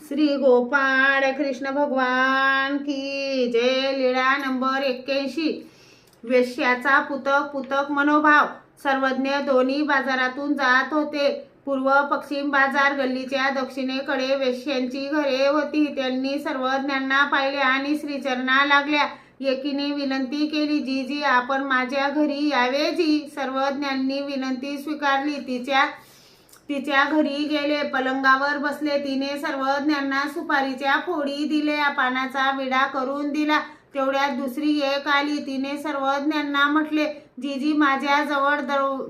श्री गोपाळ कृष्ण भगवान की जय। लीळा नंबर 81। वेश्याचा पुतक मनोभाव। सर्वज्ञ दोन्ही बाजारातून जात होते। पूर्व पश्चिम बाजार गल्लीच्या दक्षिणेकडे वेश्यांची घरे होती। त्यांनी सर्वज्ञांना पाहिले आणि श्रीचरणा लागल्या। एकीने विनंती केली, जीजी आपण माझ्या घरी यावे जी। सर्वज्ञांनी विनंती स्वीकारली। तिच्या घरी गेले, पलंगावर बसले। तिने सर्वज्ञांना सुपारीच्या फोडी दिल्या, पानाचा विडा करून दिला। तेवढ्यात दुसरी एक आली। तिने सर्वज्ञांना म्हटले, जीजी माझ्याजवळ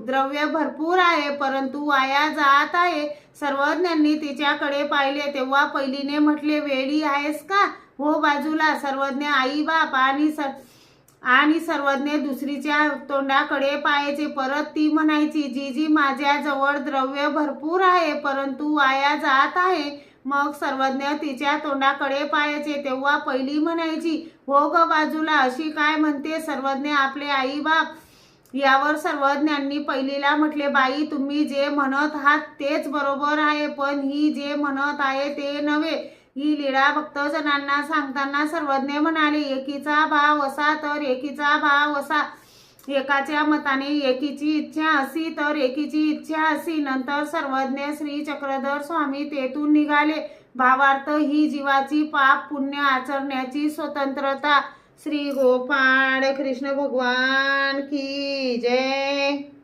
द्रव्य भरपूर आहे, परंतु वाया जात आहे। सर्वज्ञांनी तिच्याकडे पाहिले तेव्हा पहिलीने म्हटले, वेडी आहेस का, हो बाजूला। सर्वज्ञ आई बाप आणि सर्वज्ञ दुसरीच्या तोंडाकडे पाहायचे। परत ती म्हणायची, जीजी माझ्याजवळ द्रव्य भरपूर आहे, परंतु वाया जात आहे। मग सर्वज्ञ तिच्या तोंडाकडे पाहायचे तेव्हा पहिली म्हणायची, हो ग बाजूला, अशी काय म्हणते सर्वज्ञ आपले आई बाप। यावर सर्वज्ञांनी पहिलीला म्हटले, बाई तुम्ही जे म्हणत आहात तेच बरोबर आहे, पण ही जे म्हणत आहे ते नव्हे। ही लीळा भक्तजनांना सांगताना सर्वज्ञ म्हणाले, एकीचा भाव असा तर एकीचा भाव असा। एकाच्या मताने एकीची इच्छा असी तर एकीची इच्छा असी। नंतर सर्वज्ञ श्री चक्रधर स्वामी तेथून निघाले। भावार्थ ही जीवाची पाप पुण्य आचरण्याची स्वतंत्रता। श्री गोपाळ कृष्ण भगवान की जय।